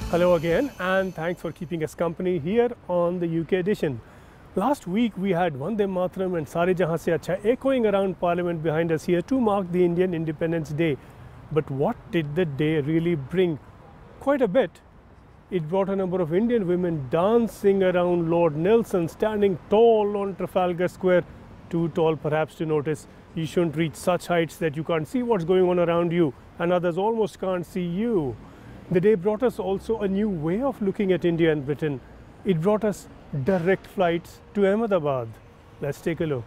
Hello again, and thanks for keeping us company here on the UK edition. Last week we had Vande Mataram and Sare Jahan Se Acha echoing around Parliament behind us here to mark the Indian Independence Day. But what did the day really bring? Quite a bit. It brought a number of Indian women dancing around Lord Nelson, standing tall on Trafalgar Square, too tall perhaps to notice. You shouldn't reach such heights that you can't see what's going on around you, and others almost can't see you. The day brought us also a new way of looking at India and Britain. It brought us direct flights to Ahmedabad. Let's take a look.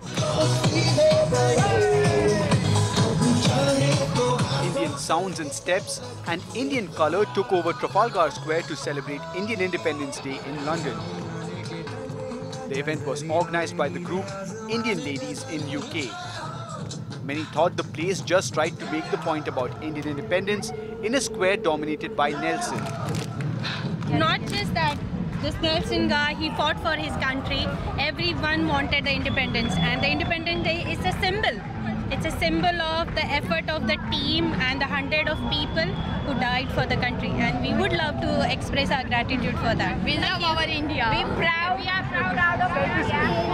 Indian sounds and steps and Indian colour took over Trafalgar Square to celebrate Indian Independence Day in London. The event was organised by the group Indian Ladies in UK. Many thought the place just right to make the point about Indian independence in a square dominated by Nelson. Not just that, this Nelson guy, he fought for his country. Everyone wanted the independence, and the Independence Day is a symbol. It's a symbol of the effort of the team and the hundred of people who died for the country, and we would love to express our gratitude for that. We love our India. We are proud of India.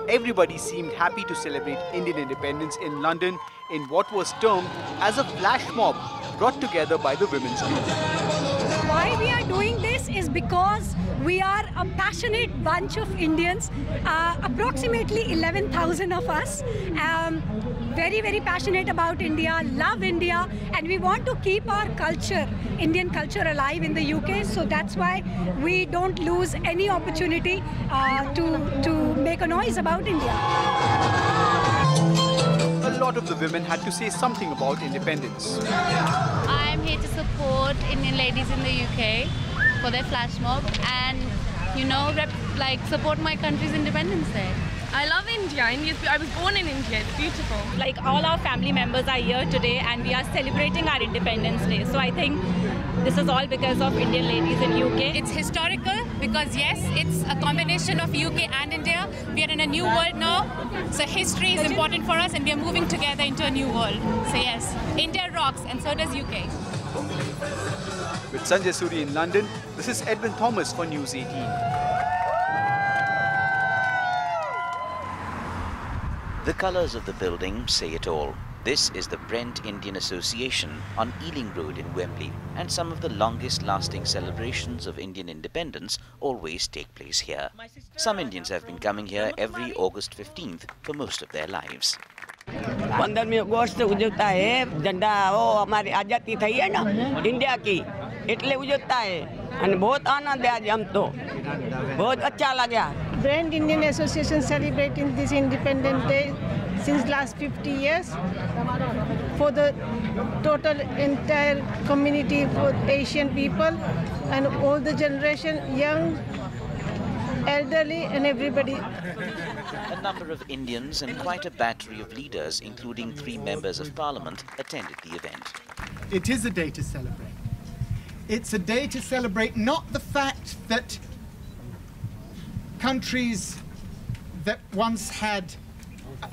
Everybody seemed happy to celebrate Indian independence in London in what was termed as a flash mob brought together by the women's group. Why we are doing this is because we are a passionate bunch of Indians, approximately 11,000 of us, very, very passionate about India, love India, and we want to keep our culture, Indian culture, alive in the UK. So that's why we don't lose any opportunity to make a noise about India. A lot of the women had to say something about independence. I'm here to support Indian ladies in the UK for their flash mob and, you know, support my country's Independence Day. I love India. I was born in India. It's beautiful. Like all our family members are here today and we are celebrating our Independence Day. So I think this is all because of Indian ladies in UK. It's historical because yes, it's a combination of UK and India. We are in a new world now. So history is important for us and we are moving together into a new world. So yes, India rocks and so does UK. With Sanjay Suri in London, this is Edwin Thomas for News 18. The colours of the building say it all. This is the Brent Indian Association on Ealing Road in Wembley, and some of the longest lasting celebrations of Indian independence always take place here. Some Indians have been coming here every August 15th for most of their lives. 15 अगस्त उजता है झंडा वो हमारी आज़ादी थी है ना India की इतने उजता है और बहुत आनंद है आज हम तो बहुत अच्छा लगा Brent Indian Association celebrating this Independence Day since last 50 years for the total entire community, for Asian people and all the generation, young, elderly and everybody. A number of Indians and quite a battery of leaders, including 3 members of Parliament, attended the event. It is a day to celebrate. It's a day to celebrate not the fact that countries that once had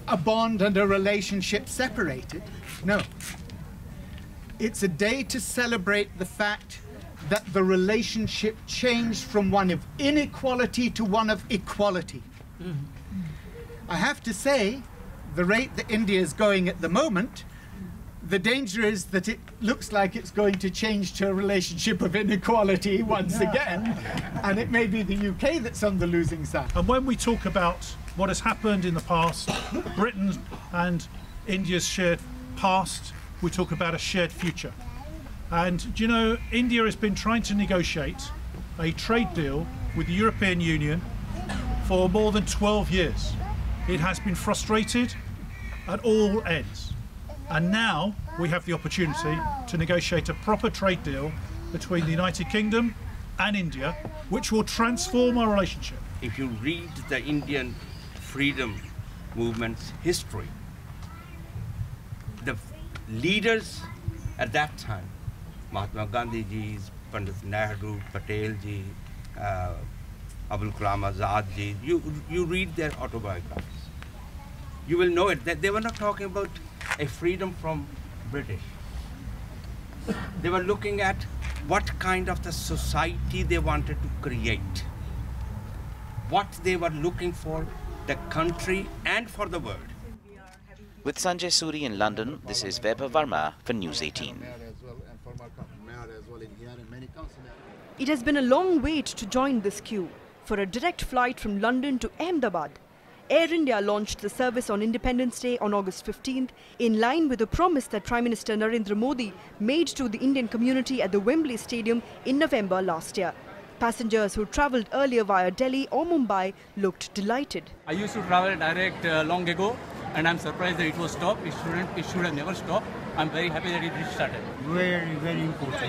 a bond and a relationship separated. No. It's a day to celebrate the fact that the relationship changed from one of inequality to one of equality. I have to say, the rate that India is going at the moment, the danger is that it looks like it's going to change to a relationship of inequality once again, and it may be the UK that's on the losing side. And when we talk about what has happened in the past, Britain and India's shared past, we talk about a shared future. And do you know, India has been trying to negotiate a trade deal with the European Union for more than 12 years. It has been frustrated at all ends. And now we have the opportunity to negotiate a proper trade deal between the United Kingdom and India, which will transform our relationship. If you read the Indian freedom movement's history, the leaders at that time, Mahatma Gandhi ji, Pandit Nehru, Patel ji, Abul Kalam Azad ji, you read their autobiographies. You will know it, that they were not talking about a freedom from British. They were looking at what kind of the society they wanted to create, what they were looking for the country and for the world. With Sanjay Suri in London, this is Vaibhav Verma for News 18. It has been a long wait to join this queue. For a direct flight from London to Ahmedabad, Air India launched the service on Independence Day on August 15th, in line with a promise that Prime Minister Narendra Modi made to the Indian community at the Wembley Stadium in November last year. Passengers who travelled earlier via Delhi or Mumbai looked delighted. I used to travel direct long ago, and I'm surprised that it was stopped. It should have never stopped. I'm very happy that it restarted. Very, very important.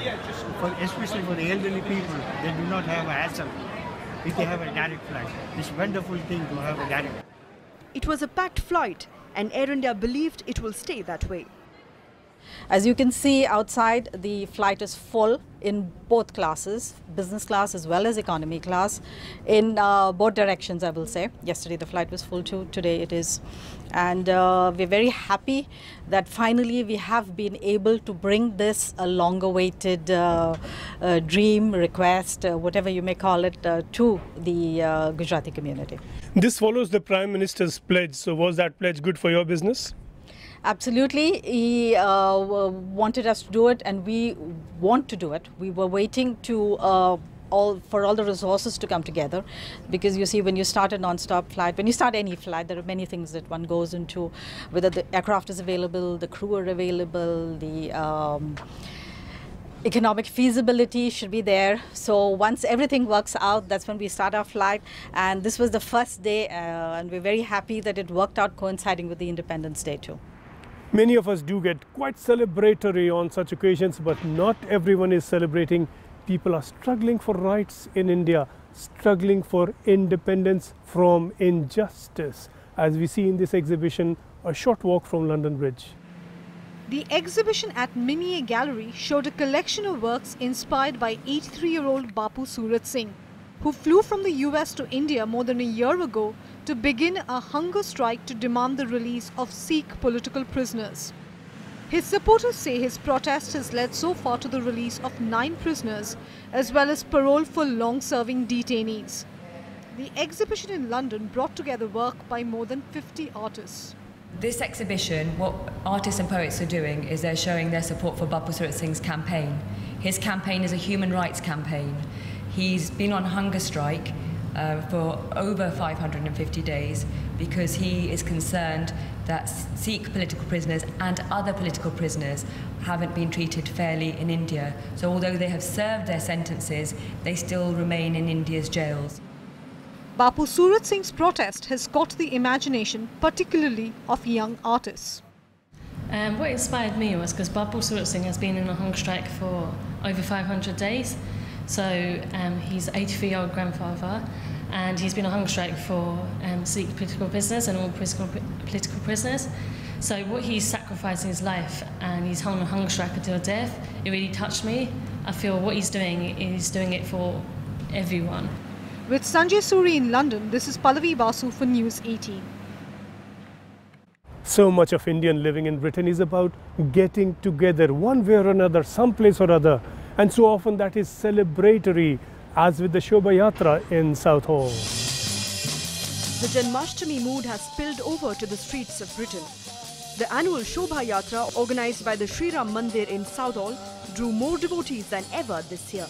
Especially for the elderly people, they do not have a hassle if they have a direct flight. It's a wonderful thing to have a direct. It was a packed flight, and Air India believed it will stay that way. As you can see outside, the flight is full in both classes, business class as well as economy class, in both directions, I will say. Yesterday the flight was full too, today it is. And we're very happy that finally we have been able to bring this long-awaited dream, request, whatever you may call it, to the Gujarati community. This follows the Prime Minister's pledge. So was that pledge good for your business? Absolutely. He wanted us to do it, and we want to do it. We were waiting to for all the resources to come together, because you see, when you start a non-stop flight, when you start any flight, there are many things that one goes into, whether the aircraft is available, the crew are available, the economic feasibility should be there. So once everything works out, that's when we start our flight. And this was the first day, and we're very happy that it worked out coinciding with the Independence Day too. Many of us do get quite celebratory on such occasions, but not everyone is celebrating. People are struggling for rights in India, struggling for independence from injustice, as we see in this exhibition, a short walk from London Bridge. The exhibition at Mini Gallery showed a collection of works inspired by 83-year-old Bapu Surat Singh, who flew from the US to India more than a year ago to begin a hunger strike to demand the release of Sikh political prisoners. His supporters say his protest has led so far to the release of 9 prisoners, as well as parole for long-serving detainees. The exhibition in London brought together work by more than 50 artists. This exhibition, what artists and poets are doing is they're showing their support for Bapu Surat Singh's campaign. His campaign is a human rights campaign. He's been on hunger strike for over 550 days because he is concerned that Sikh political prisoners and other political prisoners haven't been treated fairly in India. So although they have served their sentences, they still remain in India's jails. Bapu Surat Singh's protest has caught the imagination, particularly of young artists. What inspired me was because Bapu Surat Singh has been in a hunger strike for over 500 days. So he's an 83-year-old grandfather, and he's been on hunger strike for Sikh political prisoners and all political prisoners. So what he's sacrificing his life, and he's on a hunger strike until death, it really touched me. I feel what he's doing it for everyone. With Sanjay Suri in London, this is Pallavi Basu for News 18. So much of Indian living in Britain is about getting together one way or another, someplace or other. And so often that is celebratory, as with the Shobha Yatra in Southall. The Janmashtami mood has spilled over to the streets of Britain. The annual Shobha Yatra, organised by the Sri Ram Mandir in Southall, drew more devotees than ever this year.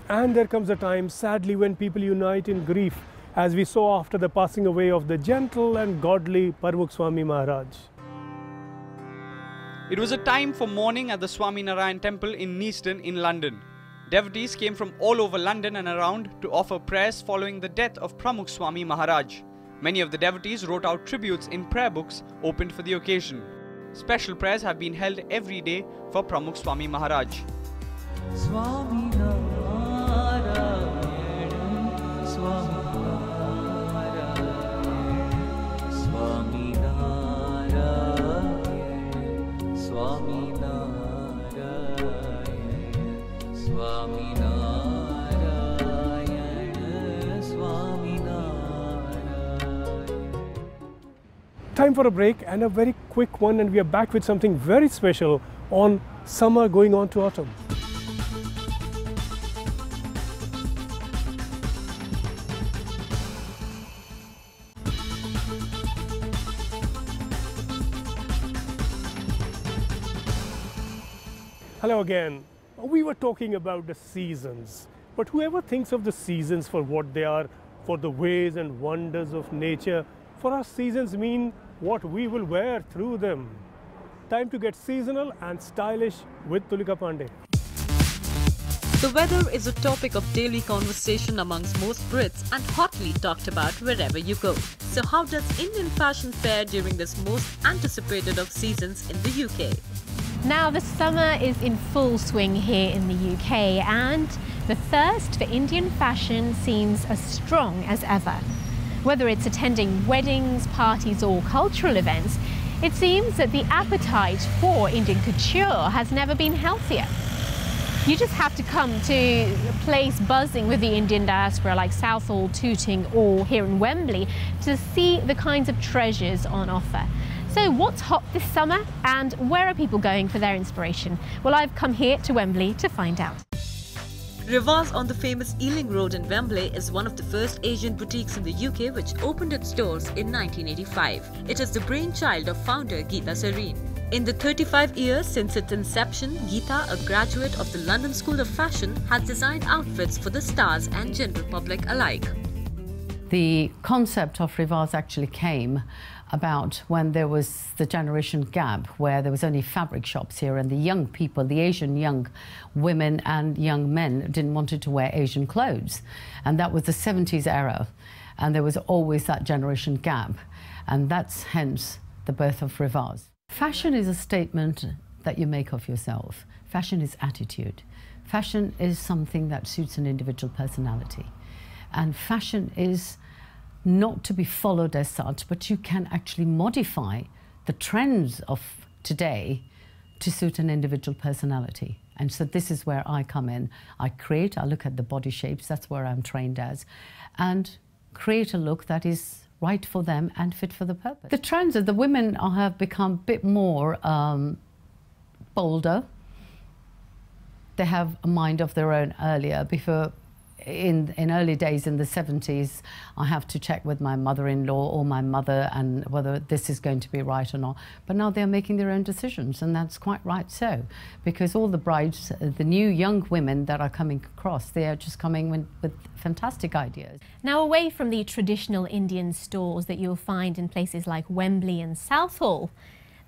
And there comes a time, sadly, when people unite in grief, as we saw after the passing away of the gentle and godly Bapu Swami Maharaj. It was a time for mourning at the Swami Narayan Temple in Neasden in London. Devotees came from all over London and around to offer prayers following the death of Bapu Swami Maharaj. Many of the devotees wrote out tributes in prayer books opened for the occasion. Special prayers have been held every day for Bapu Swami Maharaj. Swami Narayan, Swami Narayan, Swami Narayan, Swami Narayan, Swami Narayan, Swami Narayan. Time for a break and a very quick one, and we are back with something very special on summer going on to autumn. Hello again. We were talking about the seasons, but whoever thinks of the seasons for what they are, for the ways and wonders of nature, for us seasons mean what we will wear through them. Time to get seasonal and stylish with Tulika Pandey. The weather is a topic of daily conversation amongst most Brits and hotly talked about wherever you go. So how does Indian fashion fare during this most anticipated of seasons in the UK? Now the summer is in full swing here in the UK, and the thirst for Indian fashion seems as strong as ever. Whether it's attending weddings, parties or cultural events, it seems that the appetite for Indian couture has never been healthier. You just have to come to a place buzzing with the Indian diaspora like Southall, Tooting or here in Wembley to see the kinds of treasures on offer. So what's hot this summer and where are people going for their inspiration? Well, I've come here to Wembley to find out. Rivaz on the famous Ealing Road in Wembley is one of the first Asian boutiques in the UK which opened its doors in 1985. It is the brainchild of founder Geeta Sareen. In the 35 years since its inception, Geeta, a graduate of the London School of Fashion, has designed outfits for the stars and general public alike. The concept of Rivaz actually came about when there was the generation gap where there was only fabric shops here and the young people, the Asian young women and young men didn't want to wear Asian clothes. And that was the 70s era. And there was always that generation gap. And that's hence the birth of Rivaz. Fashion is a statement that you make of yourself. Fashion is attitude. Fashion is something that suits an individual personality. And fashion is not to be followed as such, but you can actually modify the trends of today to suit an individual personality. And so this is where I come in. I look at the body shapes, that's where I'm trained as, and create a look that is right for them and fit for the purpose. The trends of the women have become a bit more bolder. They have a mind of their own earlier. Before, in early days in the 70s, I have to check with my mother-in-law or my mother and whether this is going to be right or not. But now they're making their own decisions, and that's quite right so, because all the brides, the new young women that are coming across, they are just coming with fantastic ideas. Now, away from the traditional Indian stores that you'll find in places like Wembley and Southall,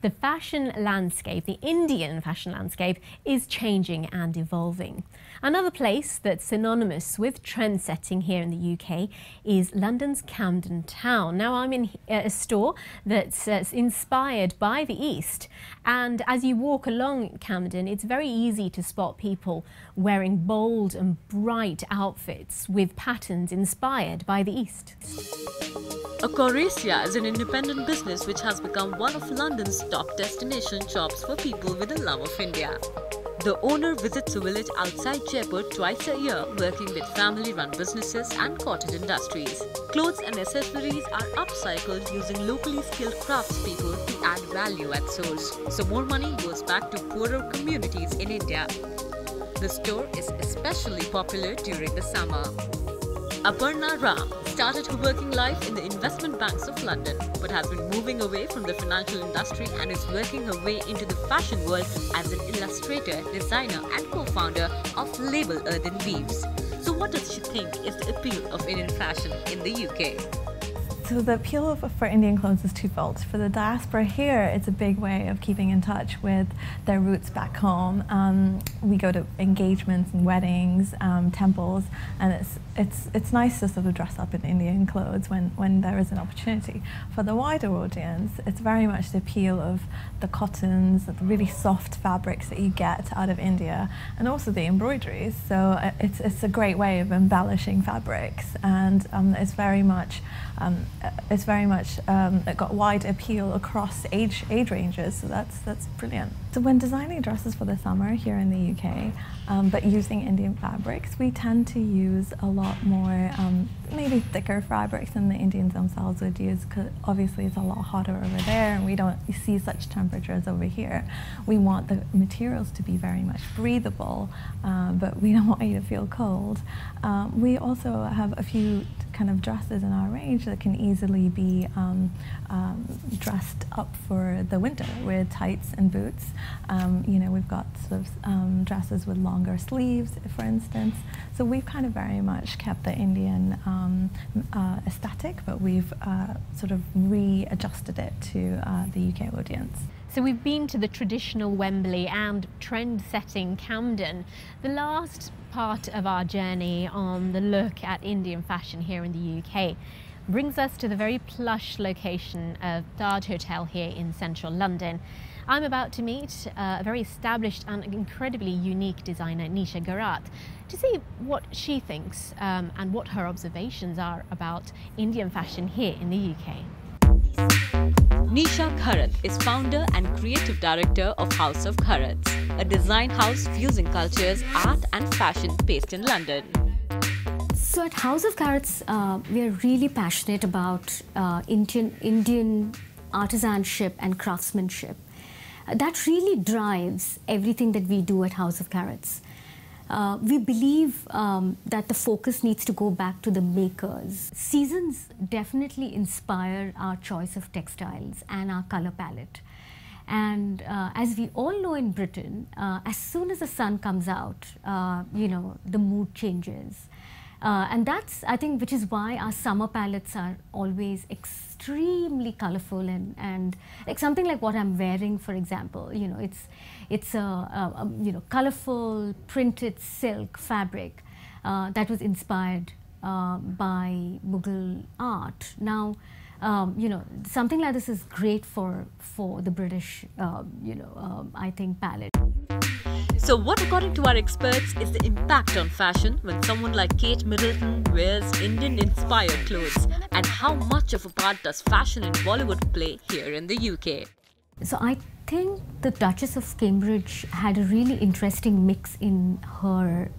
the fashion landscape, the Indian fashion landscape, is changing and evolving. Another place that's synonymous with trend-setting here in the UK is London's Camden Town. Now, I'm in a store that's inspired by the East, and as you walk along Camden, it's very easy to spot people wearing bold and bright outfits with patterns inspired by the East. Akoresia is an independent business which has become one of London's top destination shops for people with a love of India. The owner visits a village outside Jaipur twice a year, working with family-run businesses and cottage industries. Clothes and accessories are upcycled using locally skilled craftspeople to add value at source, so more money goes back to poorer communities in India. The store is especially popular during the summer. Aparna Ram started her working life in the investment banks of London, but has been moving away from the financial industry and is working her way into the fashion world as an illustrator, designer and co-founder of label Earthen Weaves. So what does she think is the appeal of Indian fashion in the UK? So the appeal for Indian clothes is twofold. For the diaspora here, it's a big way of keeping in touch with their roots back home. We go to engagements and weddings, temples, and it's nice to sort of dress up in Indian clothes when there is an opportunity. For the wider audience, it's very much the appeal of the cottons, the really soft fabrics that you get out of India, and also the embroideries. So it's a great way of embellishing fabrics, and it's very much it got wide appeal across age ranges, so that's brilliant. So when designing dresses for the summer here in the UK, but using Indian fabrics, we tend to use a lot more maybe thicker fabrics than the Indians themselves would use, because obviously it's a lot hotter over there and we don't see such temperatures over here. We want the materials to be very much breathable, but we don't want you to feel cold. We also have a few kind of dresses in our range that can easily be dressed up for the winter with tights and boots. You know, we've got sort of dresses with longer sleeves, for instance. So we've kind of very much kept the Indian aesthetic, but we've sort of readjusted it to the UK audience. So we've been to the traditional Wembley and trend-setting Camden. The last part of our journey on the look at Indian fashion here in the UK brings us to the very plush location of Taj Hotel here in central London. I'm about to meet a very established and incredibly unique designer, Nisha Gharat, to see what she thinks and what her observations are about Indian fashion here in the UK. Nisha Gharat is founder and creative director of House of Gharats, a design house fusing cultures, art and fashion based in London. So at House of Gharats, we are really passionate about Indian artisanship and craftsmanship. That really drives everything that we do at House of Gharats. We believe that the focus needs to go back to the makers. Seasons definitely inspire our choice of textiles and our color palette. And as we all know in Britain, as soon as the sun comes out, you know, the mood changes. And that's, I think, which is why our summer palettes are always extremely colorful and like something like what I'm wearing, for example. You know, it's a you know, colorful printed silk fabric that was inspired by Mughal art. Now, you know, something like this is great for the British, you know, I think, palette. So what, according to our experts, is the impact on fashion when someone like Kate Middleton wears Indian-inspired clothes, and how much of a part does fashion in Bollywood play here in the UK? So I think the Duchess of Cambridge had a really interesting mix in her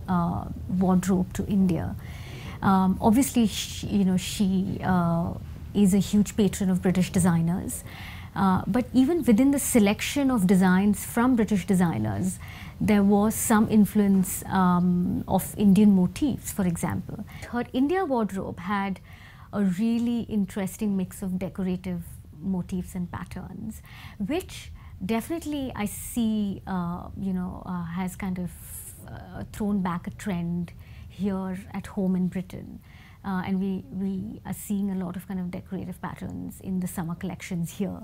wardrobe to India. Obviously, she is a huge patron of British designers. But even within the selection of designs from British designers, there was some influence of Indian motifs, for example. Her India wardrobe had a really interesting mix of decorative motifs and patterns, which definitely I see, you know, has kind of thrown back a trend here at home in Britain. And we are seeing a lot of kind of decorative patterns in the summer collections here.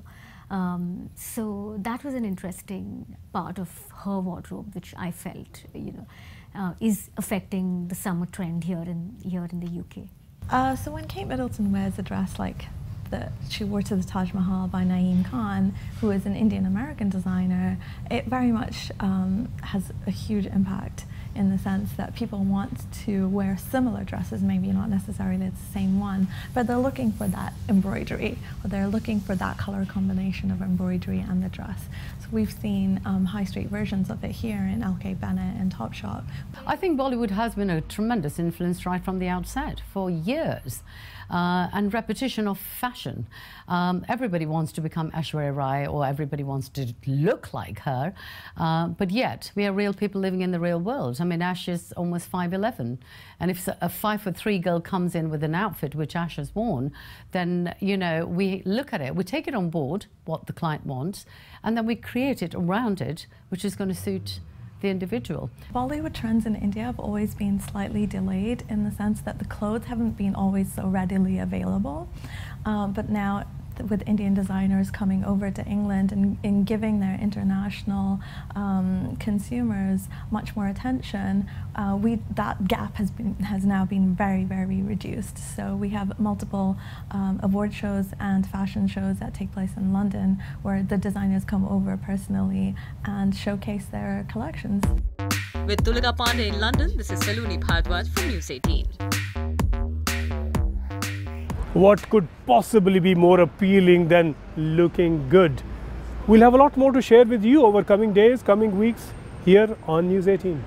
So that was an interesting part of her wardrobe, which I felt, you know, is affecting the summer trend here in the UK. So when Kate Middleton wears a dress like that she wore to the Taj Mahal by Naeem Khan, who is an Indian-American designer, it very much has a huge impact in the sense that people want to wear similar dresses, maybe not necessarily the same one, but they're looking for that embroidery, or they're looking for that color combination of embroidery and the dress. So we've seen high street versions of it here in LK Bennett and Topshop. I think Bollywood has been a tremendous influence right from the outset for years. And repetition of fashion. Everybody wants to become Aishwarya Rai, or everybody wants to look like her, but yet we are real people living in the real world. I mean, Ash is almost 5'11", and if a 5'3" girl comes in with an outfit which Ash has worn, then, you know, we look at it, we take it on board, what the client wants, and then we create it around it, which is going to suit the individual. Bollywood trends in India have always been slightly delayed in the sense that the clothes haven't been always so readily available. But now, with Indian designers coming over to England and giving their international consumers much more attention, that gap has now been very, very reduced. So we have multiple award shows and fashion shows that take place in London where the designers come over personally and showcase their collections. With Tulika Pandey in London, this is Saloni Bhardwaj from News 18. What could possibly be more appealing than looking good? We'll have a lot more to share with you over coming days, coming weeks here on News 18.